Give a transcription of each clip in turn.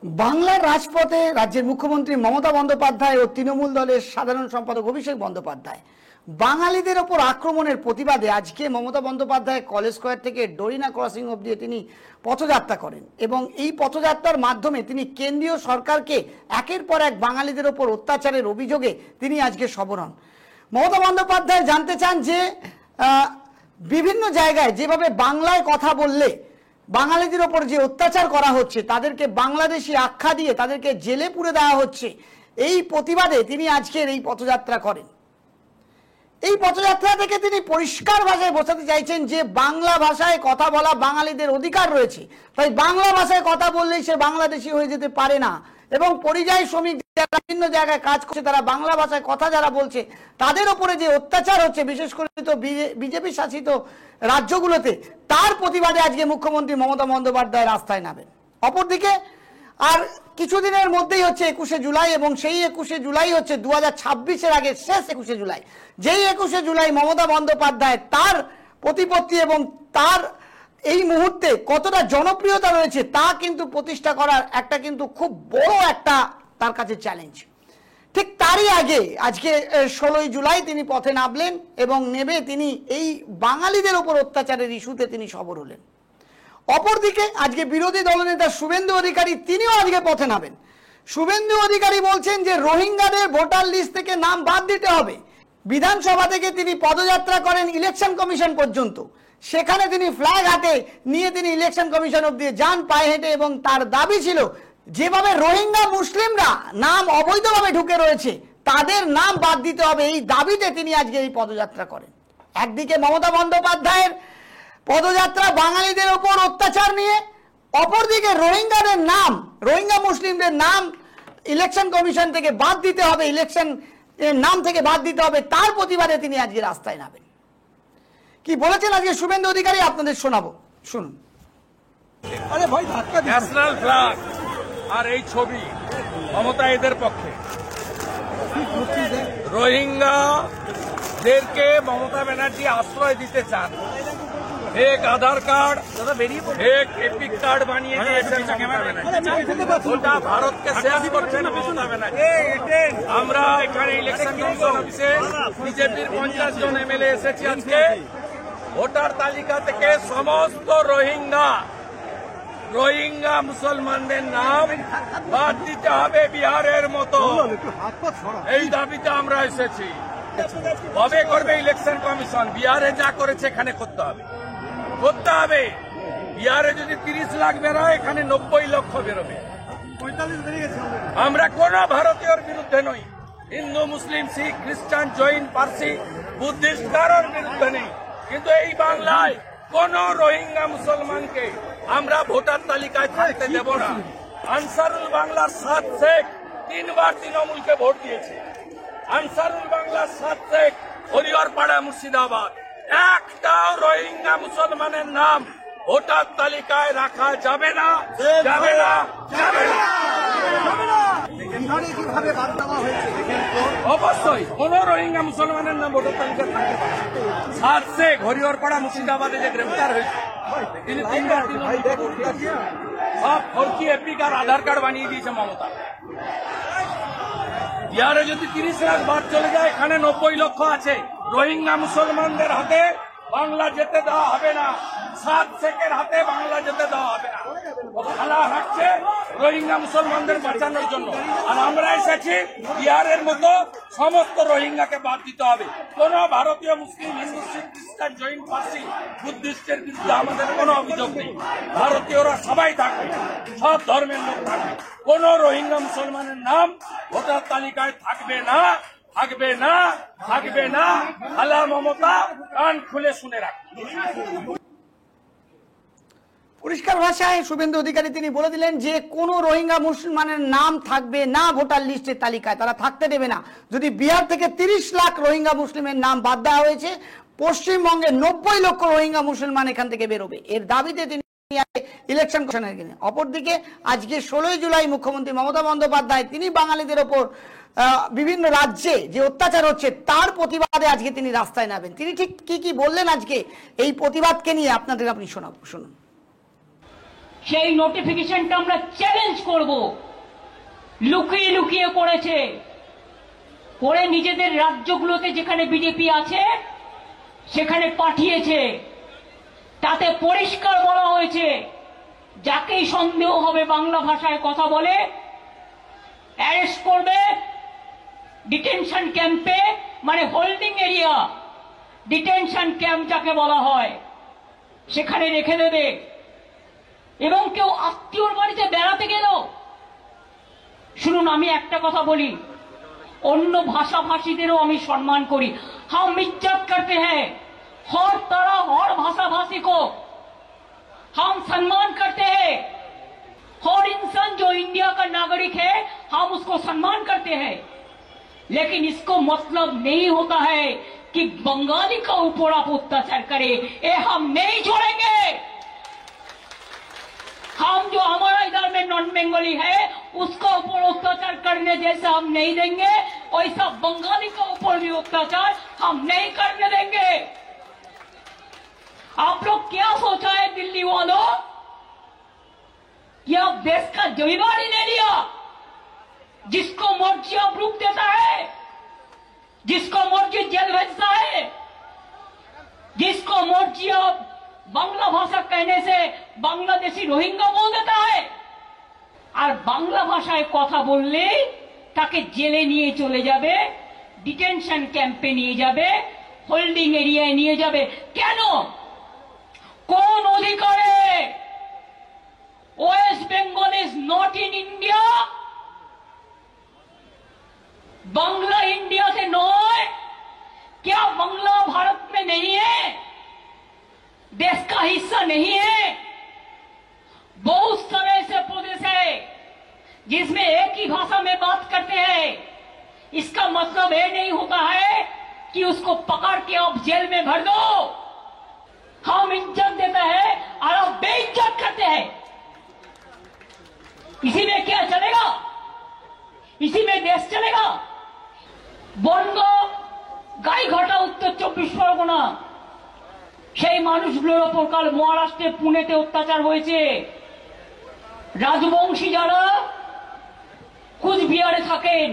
বাংলার রাজপথে রাজ্যের মুখ্যমন্ত্রী মমতা বন্দ্যোপাধ্যায় ও তৃণমূল দলের সাধারণ সম্পাদক অভিষেক বন্দ্যোপাধ্যায় বাঙালিদের ওপর আক্রমণের প্রতিবাদে আজকে মমতা বন্দ্যোপাধ্যায় কলেজ স্কয়ার থেকে ডরিনা ক্রসিং অবধি তিনি পথযাত্রা করেন এবং এই পথযাত্রার মাধ্যমে তিনি কেন্দ্রীয় সরকারকে একের পর এক বাঙালিদের ওপর অত্যাচারের অভিযোগে তিনি আজকে সরব হন। মমতা বন্দ্যোপাধ্যায় জানতে চান যে বিভিন্ন জায়গায় যেভাবে বাংলায় কথা বললে বাঙালিদের ওপর যে অত্যাচার করা হচ্ছে, তাদেরকে বাংলাদেশি আখ্যা দিয়ে তাদেরকে জেলে পুরে দেওয়া হচ্ছে, এই প্রতিবাদে তিনি আজকের এই পথযাত্রা করেন। এই পথযাত্রা থেকে তিনি পরিষ্কার ভাষায় বোঝাতে চাইছেন যে বাংলা ভাষায় কথা বলা বাঙালিদের অধিকার রয়েছে, তাই বাংলা ভাষায় কথা বললেই সে বাংলাদেশি হয়ে যেতে পারে না। এবং পরিযায়ী শ্রমিক যারা বিভিন্ন জায়গায় কাজ করছে তারা বাংলা ভাষায় কথা যারা বলছে তাদের উপরে যে অত্যাচার হচ্ছে, বিশেষ করে তো বিজেপি শাসিত রাজ্যগুলোতে, তার প্রতিবাদে আজকে মুখ্যমন্ত্রী মমতা বন্দ্যোপাধ্যায় রাস্তায় নামেন। অপরদিকে আর কিছুদিনের মধ্যেই হচ্ছে 21শে জুলাই এবং সেই 21শে জুলাই হচ্ছে 2026-এর আগে শেষ 21শে জুলাই। যেই 21শে জুলাই মমতা বন্দ্যোপাধ্যায় তার প্রতিপত্তি এবং তার এই মুহূর্তে কতটা জনপ্রিয়তা রয়েছে তা কিন্তু প্রতিষ্ঠা করার একটা কিন্তু খুব বড় একটা তার কাছে চ্যালেঞ্জ। ঠিক তারই আগে আজকে 16ই জুলাই তিনি পথে নামলেন এবং নেমে তিনি এই বাঙালিদের উপর অত্যাচারের ইস্যুতে তিনি সরব হলেন। অপরদিকে আজকে বিরোধী দলনেতা শুভেন্দু অধিকারী তিনিও আজকে পথে নামেন। শুভেন্দু অধিকারী বলছেন যে রোহিঙ্গাদের ভোটার লিস্ট থেকে নাম বাদ দিতে হবে। বিধানসভা থেকে তিনি পদযাত্রা করেন ইলেকশন কমিশন পর্যন্ত, সেখানে তিনি ফ্ল্যাগ হাতে নিয়ে তিনি ইলেকশন কমিশন অবধি যান পায়ে হেঁটে এবং তার দাবি ছিল যেভাবে রোহিঙ্গা মুসলিমরা নাম অবৈধভাবে ঢুকে রয়েছে তাদের নাম বাদ দিতে হবে, এই দাবিতে তিনি আজকে এই পদযাত্রা করেন। একদিকে মমতা বন্দ্যোপাধ্যায়ের পদযাত্রা বাঙালিদের ওপর অত্যাচার নিয়ে, অপরদিকে রোহিঙ্গাদের নাম, রোহিঙ্গা মুসলিমদের নাম ইলেকশন কমিশন থেকে বাদ দিতে হবে, ইলেকশন নাম থেকে বাদ দিতে হবে, তার প্রতিবাদে তিনি আজকে রাস্তায় নামেন। কি বলেছেন আজকে শুভেন্দু অধিকারী আপনাদের শোনাবো, শুনুন। ন্যাশনাল ফ্ল্যাগ আর এই ছবি মমতা এদের পক্ষে। রোহিঙ্গাদেরকে মমতা ব্যানার্জি আশ্রয় দিতে চান, এক আধার কার্ড, এক এপিক কার্ড বানিয়ে দিয়েছেন গোটা ভারতকে শেষ করছেন মমতা ব্যানার্জি। আমরা এখানে ইলেকশন কমিশন অফিসে বিজেপির 50 জন এমএলএ এসেছি আজকে। ভোটার তালিকা থেকে সমস্ত রোহিঙ্গা মুসলমানদের নাম বাদ দিতে হবে বিহারের মতো, এই দাবিতে আমরা এসেছি। কবে করবে ইলেকশন কমিশন? বিহারে যা করেছে এখানে করতে হবে। বিহারে যদি 30 লাখ বেরোয়, এখানে 90 লক্ষ বেরোবে। আমরা কোন ভারতীয়র বিরুদ্ধে নই, হিন্দু, মুসলিম, শিখ, খ্রিস্টান, জৈন, পার্সি, বুদ্ধিস্ট কারোর বিরুদ্ধে নেই, কিন্তু এই বাংলায় কোন রোহিঙ্গা মুসলমানকে আমরা ভোটার তালিকায় থাকতে দেব না। আনসারুল বাংলার 7 শেখ 3 বার তৃণমূলকে ভোট দিয়েছে। আনসারুল বাংলার 7 শেখ হরিহরপাড়া, মুর্শিদাবাদ, একটাও রোহিঙ্গা মুসলমানের নাম ভোটার তালিকায় রাখা যাবে না, যাবে না, যাবে না। অবশ্যই কোন রোহিঙ্গা মুসলমানের নাম ভোটার তালিকায় থাকতে পারে। 7 শেখ হরিহরপাড়া, মুর্শিদাবাদে যে গ্রেফতার হয়েছে, তিনি 3 বার সব ফর্কি এপিক আর আধার কার্ড বানিয়ে দিয়েছে মমতা। বিহারে যদি 30 লাখ বাদ চলে যায়, এখানে 90 লক্ষ আছে। রোহিঙ্গা মুসলমানদের হাতে বাংলা যেতে দেওয়া হবে না, 7 শেখের হাতে বাংলা যেতে দেওয়া হবে না। খেলা রাখছে রোহিঙ্গা মুসলমানদের বাঁচানোর জন্য, আর আমরা এসেছি বিহারের মতো সমস্ত রোহিঙ্গাকে বাদ দিতে হবে। কোন ভারতীয় মুসলিম, হিন্দু, শিখ, খ্রিস্টান, জৈন, পার্সি, বুদ্ধিস্টের বিরুদ্ধে আমাদের কোনো অভিযোগ নেই। ভারতীয়রা সবাই থাকবে, সব ধর্মের লোক থাকবে, কোন রোহিঙ্গা মুসলমানের নাম ভোটার তালিকায় থাকবে না, থাকবে না, থাকবে না। আল্লাহ মমতা কান খুলে শুনে রাখবে। পরিষ্কার ভাষায় শুভেন্দু অধিকারী তিনি বলে দিলেন যে কোনো রোহিঙ্গা মুসলমানের নাম থাকবে না ভোটার লিস্টের তালিকায়, তারা থাকতে দেবে না। যদি বিহার থেকে 30 লাখ রোহিঙ্গা মুসলিমের নাম বাদ দেওয়া হয়েছে, পশ্চিমবঙ্গে 90 লক্ষ রোহিঙ্গা মুসলমান এখান থেকে বেরোবে, এর দাবিতে তিনি ইলেকশন কমিশনের কিনে। অপরদিকে আজকে 16ই জুলাই মুখ্যমন্ত্রী মমতা বন্দ্যোপাধ্যায় তিনি বাঙালিদের ওপর বিভিন্ন রাজ্যে যে অত্যাচার হচ্ছে তার প্রতিবাদে আজকে তিনি রাস্তায় নামেন। তিনি ঠিক কি কি বললেন আজকে এই প্রতিবাদকে নিয়ে আপনাদের আপনি শুনুন। সেই নোটিফিকেশনটা আমরা চ্যালেঞ্জ করব। লুকিয়ে লুকিয়ে করেছে, করে নিজেদের রাজ্যগুলোতে যেখানে বিজেপি আছে সেখানে পাঠিয়েছে। তাতে পরিষ্কার বলা হয়েছে, যাকেই সন্দেহ হবে বাংলা ভাষায় কথা বলে অ্যারেস্ট করবে, ডিটেনশন ক্যাম্পে, মানে হোল্ডিং এরিয়া, ডিটেনশন ক্যাম্প যাকে বলা হয়, সেখানে রেখে দেবে। এবং কেউ আত্মীয়র বাড়িতে বেড়াতে গেল, শুনুন আমি একটা কথা বলি, অন্য ভাষাভাষীদেরও আমি সম্মান করি। हम इज्जत करते हैं हर तरह और भाषा भाषी को हम सम्मान करते हैं। हर इंसान जो इंडिया का नागरिक है हम उसको सम्मान करते हैं, लेकिन इसको मतलब नहीं होता है कि बंगाली का ऊपर आप अत्याचार करें, ये हम नहीं छोड़ेंगे। हम जो हमारा इधर में नॉन बंगाली है उसका ऊपर अत्याचार करने जैसा हम नहीं देंगे, वैसा बंगाली का ऊपर भी अत्याचार हम नहीं करने देंगे। आप लोग क्या सोचा है दिल्ली वालों कि आप देश का जिम्मेदारी ले लिया, जिसको मर्जी आप रुक देता है, जिसको मर्जी जेल भेजता है, जिसको मर्जी आप बांग्ला भाषा कहने से बांग्लादेशी रोहिंगा बोल देता है, और बांग्ला भाषाয় কথা বললে তাকে জেলে নিয়ে চলে যাবে, ডিটেনশন ক্যাম্পে নিয়ে যাবে, হোল্ডিং এরিয়ায় নিয়ে যাবে। কেন? কোন অধিকারে? West Bengal is not in India, Bangla India से नॉय। क्या बांग्ला भारत में नहीं है? देश का हिस्सा नहीं है? बहुत सारे ऐसे प्रदेश है जिसमें एक ही भाषा में बात करते हैं। इसका मतलब ये नहीं होता है कि उसको पकड़ के आप जेल में भर दो। हम इज्जत देते हैं और आप बेइज्जत करते हैं। इसी में क्या चलेगा? इसी में देश चलेगा? বন্ধ গাইঘাটা উত্তর 24 পরগনা, সেই মানুষগুলোর ওপর কাল মহারাষ্ট্রে পুনেতে অত্যাচার হয়েছে। রাজবংশী যারা কুচবিহারে থাকেন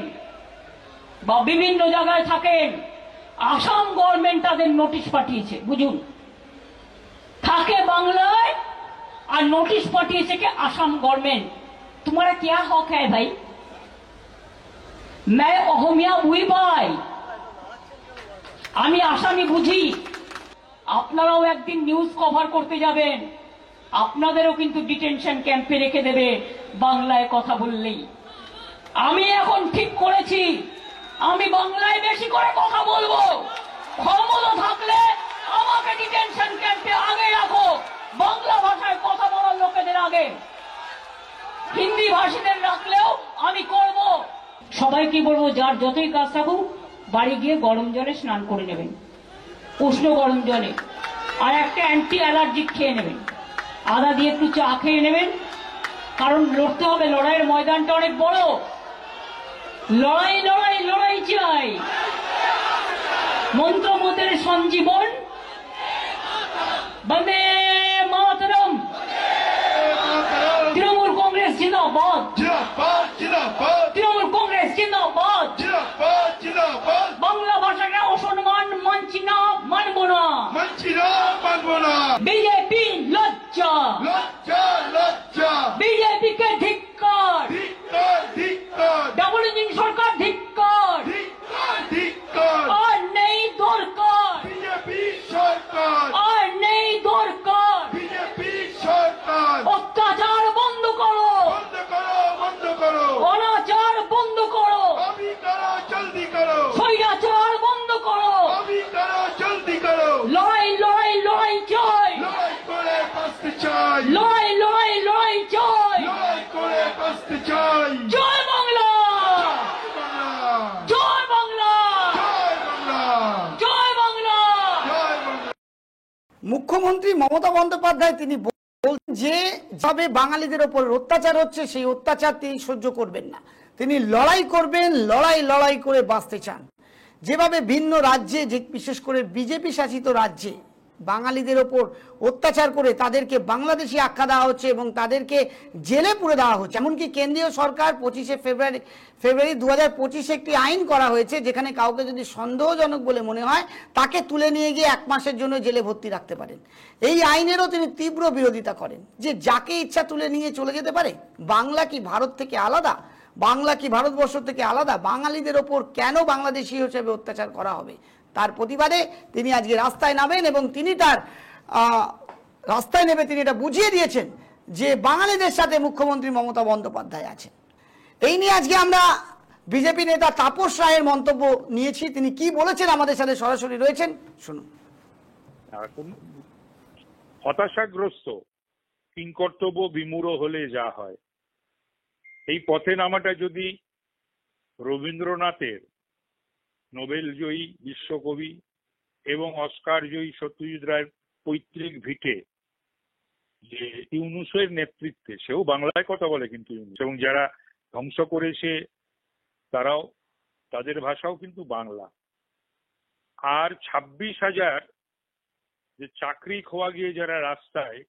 বা বিভিন্ন জায়গায় থাকেন, আসাম গভর্নমেন্ট তাদের নোটিশ পাঠিয়েছে। বুঝুন, থাকে বাংলায় আর নোটিশ পাঠিয়েছে কে? আসাম গভর্নমেন্ট। तुम्हारा क्या हक है भाई? मैं অহমিয়া বুঝি পাই, আমি আসামি বুঝি। আপনারাও একদিন নিউজ কভার করতে যাবেন, আপনাদেরও কিন্তু ডিটেনশন ক্যাম্পে রেখে দেবে বাংলায় কথা বললেই। আমি এখন ঠিক করেছি আমি বাংলায় বেশি করে কথা বলবো। ক্ষমতা থাকলে আমাকে ডিটেনশন ক্যাম্পে আগে রাখো, বাংলা ভাষায় কথা বলার লোকেদের আগে। হিন্দি ভাষীদের রাখলেও আমি করব। সবাইকে বলবো, যার যতই কাজ থাকুক বাড়ি গিয়ে গরম জলে স্নান করে নেবেন, উষ্ণ গরম জলে, আর একটা অ্যান্টি অ্যালার্জিক খেয়ে নেবেন, আদা দিয়ে একটু চা খেয়ে নেবেন। কারণ লড়তে হবে, লড়াইয়ের ময়দানটা অনেক বড়। লড়াই লড়াই লড়াই চাই, মন্ত্রমতের সঞ্জীবন, বন্দে মাতরম। তৃণমূল কংগ্রেস জিন্দাবাদ, তৃণমূল কংগ্রেস জিন্দাবাদ। বাংলা ভাষাকে অসম্মান মানছি না, মানব না, বিজেপি লজ্জা, বিজেপি কে ধিক্কার, ডাবল ইঞ্জিন সরকার ধিক্কার, আর নেই দরকার, আর নেই দরকার। অত্যাচার বন্ধ করো, অনাচার বন্ধ করো, স্বৈরাচার বন্ধ করো, লড়াই লড়াই লড়াই চাই, লড়াই লড়াই লড়াই চাই। জয় বাংলা, জয় বাংলা, জয় বাংলা। মুখ্যমন্ত্রী মমতা বন্দ্যোপাধ্যায় তিনি বলছেন যে যেভাবে বাঙালিদের ওপর অত্যাচার হচ্ছে সেই অত্যাচার তিনি সহ্য করবেন না, তিনি লড়াই করবেন, লড়াই লড়াই করে বাঁচতে চান। যেভাবে ভিন্ন রাজ্যে, যে বিশেষ করে বিজেপি শাসিত রাজ্যে বাঙালিদের ওপর অত্যাচার করে তাদেরকে বাংলাদেশি আখ্যা দেওয়া হচ্ছে এবং তাদেরকে জেলে পুরে দেওয়া হচ্ছে। এমনকি কেন্দ্রীয় সরকার 25শে ফেব্রুয়ারি 2025 একটি আইন করা হয়েছে, যেখানে কাউকে যদি সন্দেহজনক বলে মনে হয় তাকে তুলে নিয়ে গিয়ে 1 মাসের জন্য জেলে ভর্তি রাখতে পারেন। এই আইনেরও তিনি তীব্র বিরোধিতা করেন যে যাকে ইচ্ছা তুলে নিয়ে চলে যেতে পারে। বাংলা কি ভারত থেকে আলাদা? বাংলা কি ভারতবর্ষ থেকে আলাদা? বাঙালিদের ওপর কেন বাংলাদেশি হিসেবে অত্যাচার করা হবে? তার প্রতিবাদে তিনি আজকে রাস্তায় নামেন এবং তিনি তার রাস্তায় নেমে তিনি এটা বুঝিয়ে দিয়েছেন যে বাঙালিদের সাথে মুখ্যমন্ত্রী মমতা বন্দ্যোপাধ্যায় আছেন। এই নিয়ে আজকে আমরা বিজেপি নেতা তাপস রায়ের মন্তব্য নিয়েছি। তিনি কি বলেছেন আমাদের সাথে সরাসরি রয়েছেন, শুনুন। এখন হতাশাগ্রস্ত কিংকর্তব্য বিমূঢ় হলে যা হয়, এই পথে নামাটা যদি রবীন্দ্রনাথের নোবেল জয়ী বিশ্বকবি এবং অস্কার জয়ী সত্যজিৎ রায়ের পৈতৃক ভিটে যে ইউনুসের নেতৃত্বে, সেও বাংলায় কথা বলে কিন্তু ইউনুস, এবং যারা ধ্বংস করেছে তারাও, তাদের ভাষাও কিন্তু বাংলা। আর 26,000 যে চাকরি খোয়া গিয়ে যারা রাস্তায়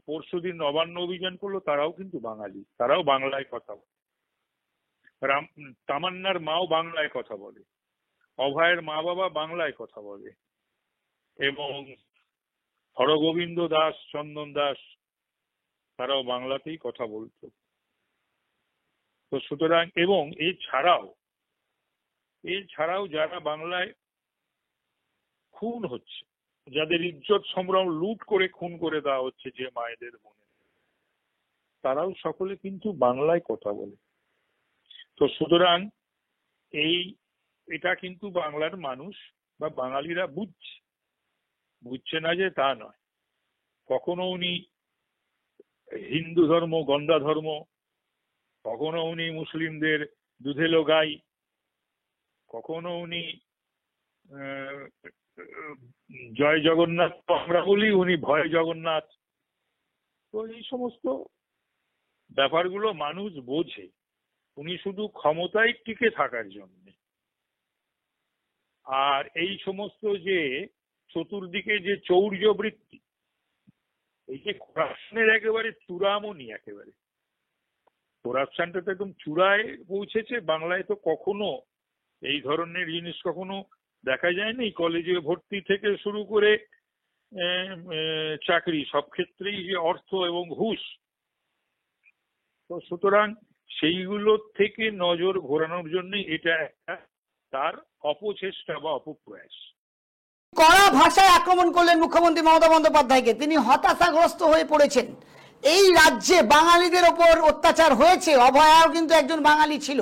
পরশুদিন নবান্ন অভিযান করলো, তারাও কিন্তু বাঙালি, তারাও বাংলায় কথা বলে। তামান্নার মাও বাংলায় কথা বলে, অভয়ের মা বাবা বাংলায় কথা বলে, এবং হরগোবিন্দ দাস, চন্দন দাস, তারাও বাংলাতেই কথা বলতো। তো সুতরাং, এবং এছাড়াও যারা বাংলায় খুন হচ্ছে, যাদের ইজ্জত সম্ভ্রম লুট করে খুন করে দেওয়া হচ্ছে, যে মায়েদের বোনের, তারাও সকলে কিন্তু বাংলায় কথা বলে। তো সুতরাং এটা কিন্তু বাংলার মানুষ বা বাঙালিরা বুঝছে না যে তা নয়। কখনো উনি হিন্দু ধর্ম, গন্ধা ধর্ম, কখনো উনি মুসলিমদের দুধেলো গাই, কখনো উনি জয় জগন্নাথ আমরা বলি, উনি ভয় জগন্নাথ। তো এই সমস্ত ব্যাপারগুলো মানুষ বোঝে, উনি শুধু ক্ষমতায় টিকে থাকার জন্য। আর এই সমস্ত যে চতুর্দিকে যে চৌর্যবৃত্তি, এই যে করাপশনের একেবারে চূড়ামণি, একেবারে করাপশনটা তো একদম চূড়ায় পৌঁছেছে। বাংলায় তো কখনো এই ধরনের জিনিস কখনো দেখা যায়নি। কলেজে ভর্তি থেকে শুরু করে চাকরি, সব ক্ষেত্রেই যে অর্থ এবং ঘুষ। তো সুতরাং সেইগুলো থেকে নজর ঘোরানোর জন্য এটা একটা তার অপচেষ্টা বা অপপ্রয়াস। কড়া ভাষায় আক্রমণ করলেন মুখ্যমন্ত্রী মমতা বন্দ্যোপাধ্যায়কে। তিনি হতাশাগ্রস্ত হয়ে পড়েছেন। এই রাজ্যে বাঙালিদের ওপর অত্যাচার হয়েছে, অভয়াও কিন্তু একজন বাঙালি ছিল।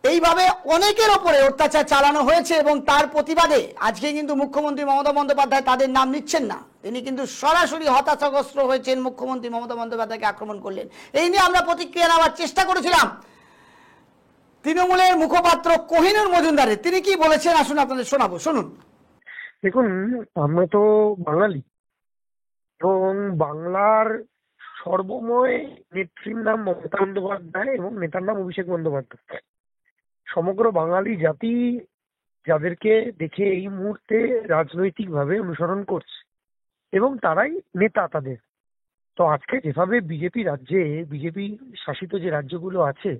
এইভাবে অনেকের ওপরে অত্যাচার চালানো হয়েছে এবং তার প্রতিবাদে আজকে কিন্তু মুখ্যমন্ত্রী মমতা বন্দ্যোপাধ্যায় তাদের নাম নিচ্ছেন না। তিনি কিন্তু সরাসরি হতাশাগ্রস্ত হয়েছেন, মুখ্যমন্ত্রী মমতা বন্দ্যোপাধ্যায়কে আক্রমণ করলেন। এই নিয়ে আমরা প্রতিক্রিয়া নেওয়ার চেষ্টা করেছিলাম তৃণমূলের মুখপাত্র কোহিনুর মজুমদারের। তিনি কি বলেছেন আসুন আপনাদের শোনাবো, শুনুন। দেখুন, আমরা তো বাঙালি এবং বাংলার সর্বময় নেত্রীর নাম মমতা বন্দ্যোপাধ্যায় এবং নেতার নাম অভিষেক বন্দ্যোপাধ্যায়। সমগ্র বাঙালি জাতি যাদেরকে দেখে এই মুহূর্তে রাজনৈতিকভাবে অনুসরণ করছে এবং তারাই নেতা তাদের। তো আজকে যেভাবে বিজেপি রাজ্যে, বিজেপি শাসিত যে রাজ্যগুলো আছে,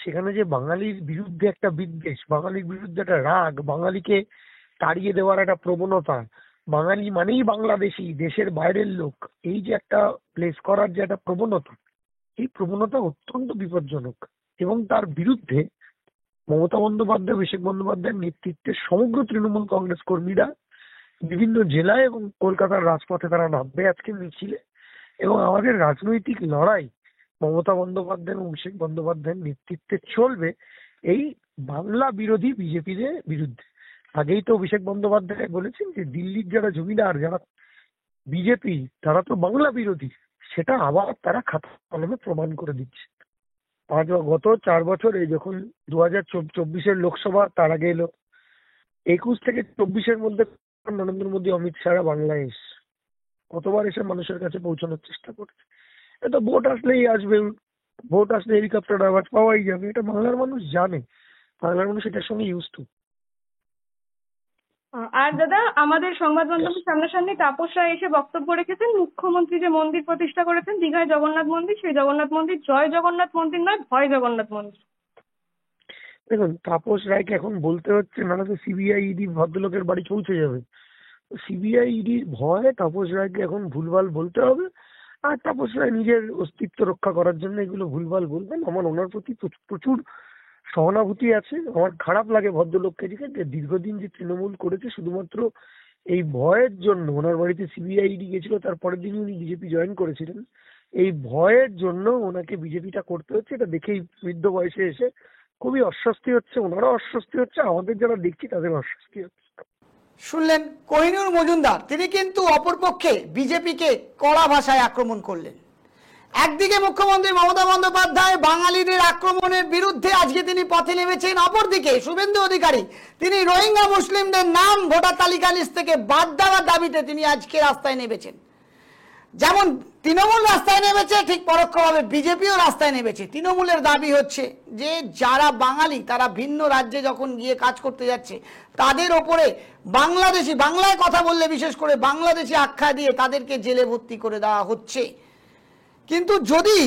সেখানে যে বাঙালির বিরুদ্ধে একটা বিদ্বেষ, বাঙালির বিরুদ্ধে একটা রাগ, বাঙালিকে তাড়িয়ে দেওয়ার একটা প্রবণতা, বাঙালি মানেই বাংলাদেশি, দেশের বাইরের লোক, এই যে একটা প্লেস করার যে একটা প্রবণতা, এই প্রবণতা অত্যন্ত বিপজ্জনক। এবং তার বিরুদ্ধে মমতা বন্দ্যোপাধ্যায়, অভিষেক বন্দ্যোপাধ্যায়ের নেতৃত্বে সমগ্র তৃণমূল কংগ্রেস কর্মীরা বিভিন্ন জেলায় এবং কলকাতার রাজপথে তারা নামবে আজকে মিছিলে। এবং আমাদের রাজনৈতিক লড়াই মমতা বন্দ্যোপাধ্যায় এবং অভিষেক বন্দ্যোপাধ্যায়ের নেতৃত্বে চলবে এই বাংলা বিরোধী বিজেপির বিরুদ্ধে। আগেই তো অভিষেক বন্দ্যোপাধ্যায় বলেছেন যে দিল্লির যারা জমিদার, যারা বিজেপি, তারা তো বাংলা বিরোধী। সেটা আবার তারা খাতা কলমে প্রমাণ করে দিচ্ছে। আজ গত 4 বছর, এই যখন 2024 লোকসভা, তার আগে এলো 21 থেকে 24 মধ্যে নরেন্দ্র মোদী, অমিত শাহরা বাংলায় এসে কতবার এসে মানুষের কাছে পৌঁছানোর চেষ্টা করছে। এটা ভোট আসলেই আসবে, ভোট আসলে হেলিকপ্টার আওয়াজ পাওয়াই যাবে। এটা বাংলার মানুষ জানে, বাংলার মানুষ এটার সঙ্গে ইউজ টু। আর দাদা, আমাদের সংবাদ মাধ্যমের সামনাসামনি তাপস রায় এসে বক্তব্য রেখেছেন, মুখ্যমন্ত্রী যে মন্দির প্রতিষ্ঠা করেছেন দীঘায় জগন্নাথ মন্দির, সেই জগন্নাথ মন্দির জয় জগন্নাথ মন্দির নয়, ভয় জগন্নাথ মন্দির। দেখুন, তাপস রায়কে এখন বলতে হচ্ছে নাহলে তো সিবিআই ইডি ভদ্রলোকের বাড়ি পৌঁছে যাবে। সিবিআই ইডির ভয়ে তাপস রায়কে এখন ভুলভাল বলতে হবে, আর তাপস রায় নিজের অস্তিত্ব রক্ষা করার জন্য এগুলো ভুলভাল বলবেন। আমার ওনার প্রতি প্রচুর সহানুভূতি আছে। আমার খারাপ লাগে ভদ্রলোককে যে দীর্ঘদিন যে তৃণমূল করেছে শুধুমাত্র এই ভয়ের জন্য। ওনার বাড়িতে সিবিআই ইডি গেছিল, তারপরের দিনই উনি বিজেপি জয়েন করেছিলেন। এই ভয়ের জন্য ওনাকে বিজেপিটা করতে হচ্ছে। এটা দেখেই বৃদ্ধ বয়সে এসে খুবই অস্বস্তি হচ্ছে, ওনারও অস্বস্তি হচ্ছে, আমাদের যারা দেখছি তাদের অস্বস্তি হচ্ছে। শুনলেন কোহিনূর মজুমদার, তিনি কিন্তু অপরপক্ষে বিজেপিকে কড়া ভাষায় আক্রমণ করলেন। একদিকে মুখ্যমন্ত্রী মমতা বন্দ্যোপাধ্যায় বাঙালিদের আক্রমণের বিরুদ্ধে আজকে তিনি পথে নেমেছেন, অপরদিকে শুভেন্দু অধিকারী তিনি রোহিঙ্গা মুসলিমদের নাম ভোটার তালিকা লিস্ট থেকে বাদ দেওয়ার দাবিতে তিনি আজকে রাস্তায় নেমেছেন। যেমন তৃণমূল রাস্তায় নেমেছে, ঠিক পরোক্ষভাবে বিজেপিও রাস্তায় নেমেছে। তৃণমূলের দাবি হচ্ছে যে যারা বাঙালি তারা ভিন্ন রাজ্যে যখন গিয়ে কাজ করতে যাচ্ছে তাদের ওপরে বাংলাদেশি, বাংলায় কথা বললে বিশেষ করে বাংলাদেশি আখ্যা দিয়ে তাদেরকে জেলে ভর্তি করে দেওয়া হচ্ছে। কিন্তু যদি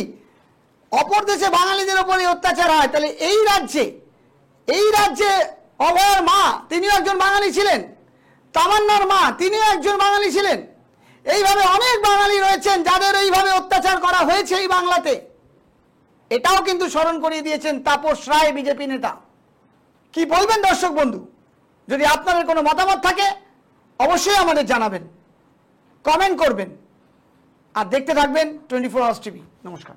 অপর দেশে বাঙালিদের ওপরে অত্যাচার হয় তাহলে এই রাজ্যে অভয়ের মা তিনিও একজন বাঙালি ছিলেন, তামান্নার মা তিনিও একজন বাঙালি ছিলেন। এইভাবে অনেক বাঙালি রয়েছেন যাদের এইভাবে অত্যাচার করা হয়েছে এই বাংলাতে। এটাও কিন্তু স্মরণ করিয়ে দিয়েছেন তাপস রায়, বিজেপি নেতা। কি বলবেন দর্শক বন্ধু? যদি আপনাদের কোনো মতামত থাকে অবশ্যই আমাদের জানাবেন, কমেন্ট করবেন, আর দেখতে থাকবেন 24 আওয়ার্স টিভি। নমস্কার।